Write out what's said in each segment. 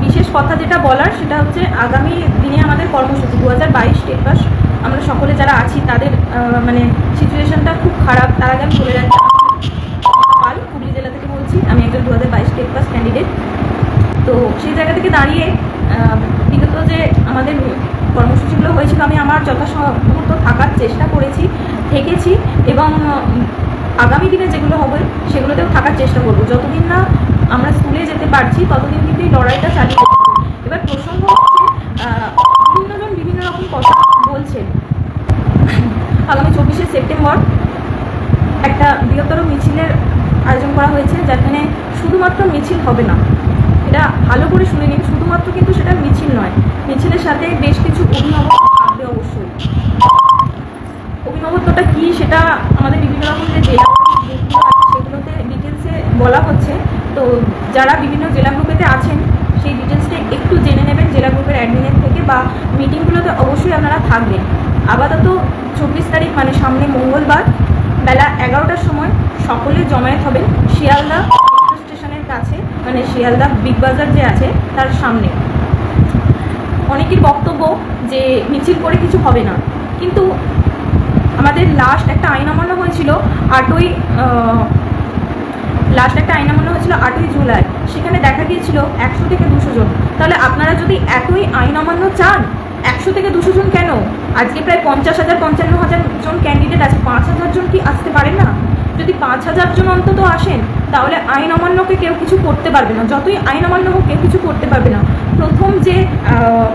বিশেষ কথা যেটা বলার সেটা হচ্ছে আগামী দিনে আমাদের কর্মসূচি 2022 স্টেট পাস আমরা সকলে যারা আছি তাদের মানে সিচুয়েশনটা খুব খারাপ। তার আগে আমি বলে যাচ্ছি, পাল হুগলি জেলা থেকে বলছি, আমি একজন 2022 স্টেট পাস ক্যান্ডিডেট। তো সেই জায়গা থেকে দাঁড়িয়ে বিগত যে আমাদের কর্মসূচিগুলো হয়েছিল আমি আমার যথাসম্ভব থাকার চেষ্টা করেছি, থেকেছি এবং আগামী দিনে যেগুলো হবে সেগুলোতেও থাকার চেষ্টা করবো। যতদিন না আমরা স্কুলে যেতে পারছি ততদিন কিন্তু এই লড়াইটা চালিয়ে যাবো। এবার প্রসঙ্গ হচ্ছে বিভিন্নজন বিভিন্ন রকম কথা বলছেন। আগামী 24শে সেপ্টেম্বর একটা বৃহত্তর মিছিলের আয়োজন করা হয়েছে, যেখানে শুধুমাত্র মিছিল হবে না, এটা ভালো করে শুনে নিন, শুধুমাত্র কিন্তু সেটা মিছিল নয়, মিছিলের সাথে বেশ কিছু অভিনবত্ব থাকবে। অবশ্যই অভিনবত্বটা কী সেটা আমাদের বিভিন্ন রকম যে জেলা সেগুলোতে ডিটেলসে বলা হচ্ছে। তো যারা বিভিন্ন জেলা গ্রুপেতে আছেন সেই ডিটেলসটা একটু জেনে নেবেন জেলা গ্রুপের অ্যাডমিনের থেকে, বা মিটিংগুলোতে অবশ্যই আপনারা থাকবেন। আপাতত 24 তারিখ মানে সামনে মঙ্গলবার বেলা 11টার সময় সকলে জমায়েত হবেন শিয়ালদা স্টেশনের কাছে, মানে শিয়ালদা বিগ বাজার যে আছে তার সামনে। অনেকের বক্তব্য যে মিছিল করে কিছু হবে না, কিন্তু আমাদের লাস্ট একটা আইন অমান্য হয়েছিল 8ই জুলাই, সেখানে দেখা গিয়েছিল 100 থেকে 200 জন। তাহলে আপনারা যদি এতই আইন অমান্য চান, 100 থেকে 200 জন কেন? আজকে প্রায় 50,000-55,000 জন ক্যান্ডিডেট আছে, 5,000 জন কি আসতে পারেন না? যদি 5,000 জন অন্তত আসেন তাহলে আইন অমান্যকে কেউ কিছু করতে পারবে না। যতই আইন অমান্য হোক কেউ কিছু করতে পারবে না।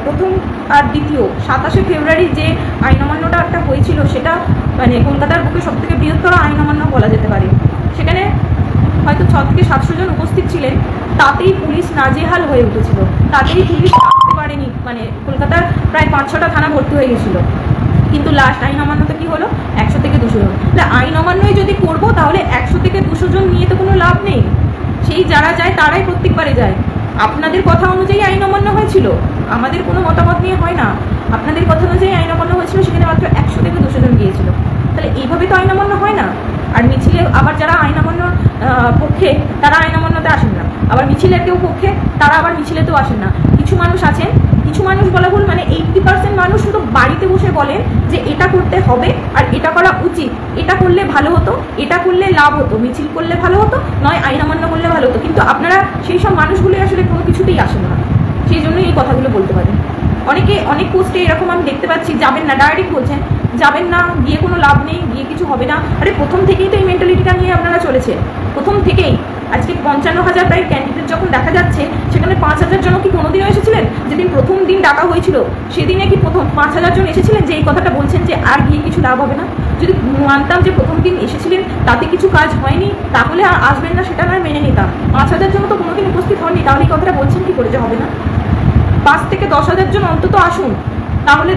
প্রথম আর দ্বিতীয় 27শে ফেব্রুয়ারি যে আইন অমান্যটা একটা হয়েছিল সেটা মানে কলকাতার বুকে সবথেকে বৃহত্তর আইন অমান্য বলা যেতে পারে। সেখানে হয়তো 600 থেকে 700 জন উপস্থিত ছিলেন, তাতেই পুলিশ নাজেহাল হয়ে উঠেছিল, তাতেই পুলিশ থাকতে পারেনি, মানে কলকাতার প্রায় 5-6টা থানা ভর্তি হয়ে গেছিলো। কিন্তু লাস্ট আইন অমান্যতে কী হলো? 100 থেকে 200 জন। তাহলে আইন অমান্যই যদি করবো তাহলে 100 থেকে 200 জন নিয়ে তো কোনো লাভ নেই। সেই যারা যায় তারাই প্রত্যেকবারে যায়। আপনাদের কথা অনুযায়ী আইন অমান্য হয়েছিল, আমাদের কোনো মতামত নিয়ে হয় না। আপনাদের কথা অনুযায়ী আইন অমান্য হয়েছিল, সেখানে মাত্র 100 থেকে 200 জন গিয়েছিল। তাহলে এইভাবে তো আইন অমান্য হয় না। আর মিছিলে আবার যারা আইন অমান্য পক্ষে তারা আইন অমান্যতে আসেন না, আবার মিছিলের কেউ পক্ষে তারা আবার মিছিলেতেও আসেন না। কিছু মানুষ আছেন, কিছু মানুষ বলা ভুল, মানে 80% মানুষ শুধু বাড়িতে বসে বলেন যে এটা করতে হবে আর এটা করা উচিত, এটা করলে ভালো হতো, এটা করলে লাভ হতো, মিছিল করলে ভালো হতো, নয় আইন অমান্য করলে ভালো হতো। কিন্তু আপনারা সেই সব মানুষগুলোই আসলে কোনো কিছুতেই আসেন না, সেই জন্যই এই কথাগুলো বলতে পারেন। অনেক পোস্টে এরকম আমি দেখতে পাচ্ছি, যাবেন না, ডাইরেক্ট বলছেন যাবেন না, গিয়ে কোনো লাভ নেই, গিয়ে কিছু হবে না। আরে প্রথম থেকেই তো এই মেন্টালিটিটা নিয়ে আপনারা চলেছে, প্রথম থেকেই। আজকে 55,000 প্রায় ক্যান্ডিডেট যখন দেখা যাচ্ছে, সেখানে 5,000 জন কি কোনোদিনও এসেছিলেন? যেদিন প্রথম দিন ডাকা হয়েছিল সেদিনে কি প্রথম 5,000 জন এসেছিলেন যে এই কথাটা বলছেন যে আর গিয়ে কিছু লাভ হবে না? যদি মানতাম যে প্রথম দিন এসেছিলেন তাতে কিছু কাজ হয়নি, তাহলে আর আসবেন না সেটা নয় মেনে নিতাম। 5,000 জন তো কোনোদিন উপস্থিত হয়নি, তাহলে এই কথাটা বলছেন কি করে যে হবে না? 5 থেকে 10,000 জন অন্তত আসুন, তাহলে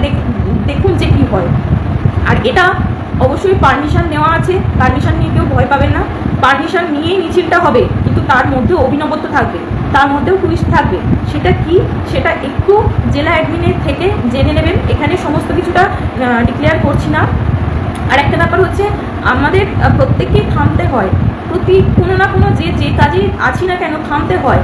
দেখুন যে কী হয়। আর এটা অবশ্যই পারমিশন নেওয়া আছে, পারমিশন নিয়ে কেউ ভয় পাবেন না, পারমিশন নিয়েই মিছিলটা হবে, কিন্তু তার মধ্যেও অভিনবত্ব থাকবে, তার মধ্যেও টুইস্ট থাকবে। সেটা কি সেটা একটু জেলা অ্যাডমিনের থেকে জেনে নেবেন, এখানে সমস্ত কিছুটা ডিক্লেয়ার করছি না। আর একটা ব্যাপার হচ্ছে আমাদের প্রত্যেককেই থামতে হয়, কোনো না কোনো যে কাজে আছি না কেন থামতে হয়।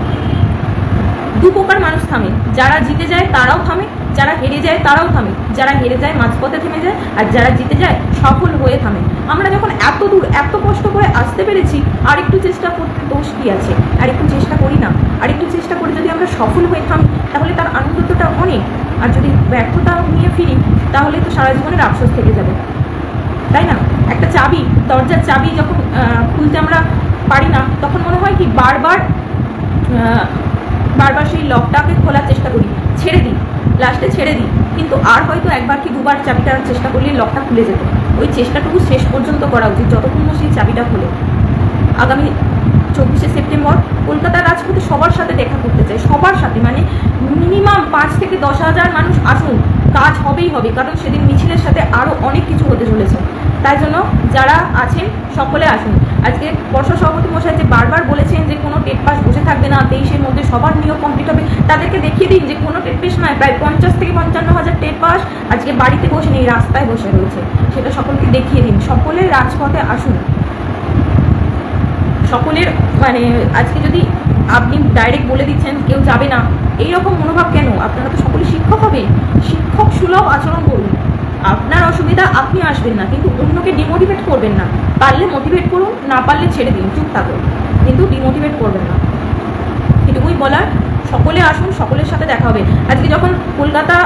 দু প্রকার মানুষ থামে, যারা জিতে যায় তারাও থামে, যারা হেরে যায় তারাও থামে। যারা হেরে যায় মাঝপথে থেমে যায়, আর যারা জিতে যায় সফল হয়ে থামে। আমরা যখন এত দূর এত কষ্ট করে আসতে পেরেছি, আর একটু চেষ্টা করতে দোষ কী আছে? আর একটু চেষ্টা করি না, আর একটু চেষ্টা করে যদি আমরা সফল হয়ে থামি তাহলে তার আনন্দটা অনেক। আর যদি ব্যর্থতা নিয়ে ফিরি তাহলে তো সারা জীবনের আফসোস থেকে যাবে, তাই না? একটা চাবি, দরজার চাবি যখন খুলতে আমরা পারি না, তখন মনে হয় কি বারবার সেই লকটাকে খোলার চেষ্টা করি, ছেড়ে দিই, লাস্টে ছেড়ে দিই। কিন্তু আর হয়তো একবার কি দুবার চাবিটার চেষ্টা করলে লকটা খুলে যেত। ওই চেষ্টাটুকু শেষ পর্যন্ত করা উচিত, যতক্ষণ না সেই চাবিটা খোলে। আগামী 24শে সেপ্টেম্বর কলকাতার রাজপথে সবার সাথে দেখা করতে চাই, সবার সাথে, মানে মিনিমাম 5 থেকে 10,000 মানুষ আসুন, কাজ হবেই হবে, কারণ সেদিন মিছিলের সাথে আরও অনেক কিছু হতে চলেছে। তাই জন্য যারা আছেন সকলে আসুন। আজকে পর্ষদ সভাপতি মশাই যে বারবার বলেছেন যে কোনো টেট পাস বসে থাকবে না, 23-এর মধ্যে সবার নিয়োগ কমপ্লিট হবে, তাদেরকে দেখিয়ে দিন যে কোনো টেট পাস নয়, প্রায় 50 থেকে 55,000 টেট পাস আজকে বাড়িতে বসে নেই, রাস্তায় বসে রয়েছে, সেটা সকলকে দেখিয়ে দিন। সকলে রাজপথে আসুন, সকলের, মানে আজকে যদি আপনি ডাইরেক্ট বলে দিচ্ছেন কেউ যাবে না, এইরকম মনোভাব কেন? আপনারা তো সকলে শিক্ষক হবেন, শিক্ষক সুলভ আচরণ করুন। আপনার অসুবিধা, আপনি আসবেন না, কিন্তু অন্যকে ডিমোটিভেট করবেন না। পারলে মোটিভেট করুন, না পারলে ছেড়ে দিন, চুপ থাকুন, কিন্তু ডিমোটিভেট করবেন না। এটুকুই বলার। সকলে আসুন, সকলের সাথে দেখা হবে। আজকে যখন কলকাতা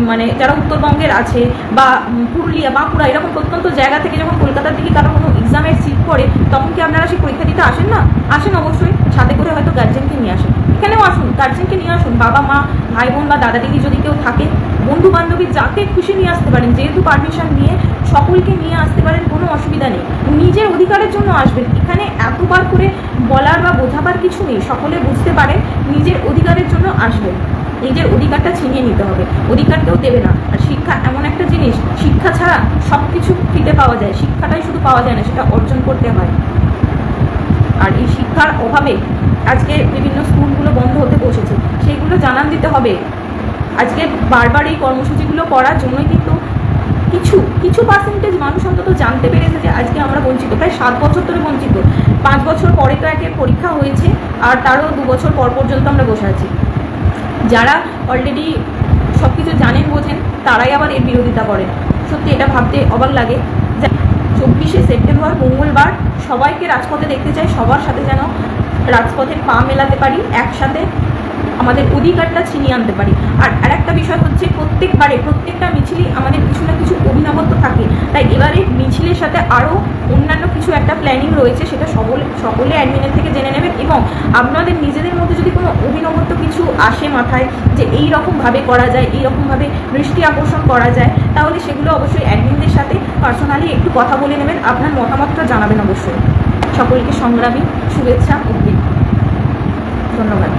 মানে যারা উত্তরবঙ্গের আছে বা পুরুলিয়া, বাঁকুড়া, এরকম প্রত্যন্ত জায়গা থেকে যখন কলকাতার দিকে কারো কোনো এক্সামের সিট পড়ে, তখন কি আপনারা সেই পরীক্ষা দিতে আসেন না? আসেন অবশ্যই, সাথে করে হয়তো গার্জেনকে নিয়ে আসেন। এখানেও আসুন, গার্জেনকে নিয়ে আসুন, বাবা মা, ভাই বোন বা দাদা দিদি যদি কেউ থাকে, বন্ধু বান্ধবী যাকে খুশি নিয়ে আসতে পারেন। যেহেতু পারমিশন নিয়ে সকলকে নিয়ে আসতে পারেন, কোনো অসুবিধা নেই। নিজের অধিকারের জন্য আসবেন, এখানে এতবার করে বলার বা বোঝাবার কিছু নেই। সকলে বুঝতে পারে নিজের অধিকারের জন্য আসবেন। নিজের অধিকারটা ছিনিয়ে নিতে হবে, অধিকার কেউ দেবে না। আর শিক্ষা এমন একটা জিনিস, শিক্ষা ছাড়া সব কিছু ফ্রিতে পাওয়া যায়, শিক্ষাটাই শুধু পাওয়া যায় না, সেটা অর্জন করতে হয়। আর এই শিক্ষার অভাবে আজকে বিভিন্ন স্কুলগুলো বন্ধ হতে বসেছে, সেইগুলো জানান দিতে হবে। আজকে বারবার এই কর্মসূচিগুলো করার জন্যই কিন্তু কিছু পার্সেন্টেজ মানুষ অন্তত জানতে পেরেছে যে আজকে আমরা বঞ্চিত, প্রায় 7 বছর ধরে বঞ্চিত। 5 বছর পরে তো একের পরীক্ষা হয়েছে, আর তারও 2 বছর পর পর্যন্ত আমরা বসে আছি। যারা অলরেডি সব কিছু জানেন বোঝেন, তারাই আবার এর বিরোধিতা করেন। সত্যি এটা ভাবতে অবাক লাগে। 24শে সেপ্টেম্বর মঙ্গলবার সবাইকে রাজপথে দেখতে চাই, সবার সাথে যেন রাজপথে পা মেলাতে পারি, একসাথে আমাদের অধিকারটা ছিনিয়ে আনতে পারি। আর আরেকটা বিষয় হচ্ছে, প্রত্যেকটা মিছিলই আমাদের কিছু না কিছু অভিনবত্ব থাকে। তাই এবারে মিছিলের সাথে আরও অন্যান্য কিছু একটা প্ল্যানিং রয়েছে, সেটা সকলে অ্যাডমিনের থেকে জেনে নেবেন। এবং আপনাদের নিজেদের মধ্যে যদি কোনো অভিনবত্ব কিছু আসে মাথায়, যে এই রকমভাবে করা যায়, এই রকমভাবে দৃষ্টি আকর্ষণ করা যায়, তাহলে সেগুলো অবশ্যই অ্যাডমিনদের সাথে পার্সোনালি একটু কথা বলে নেবেন, আপনার মতামতটা জানাবেন অবশ্যই। সকলকে সংগ্রামী শুভেচ্ছা অগ্রিম। ধন্যবাদ।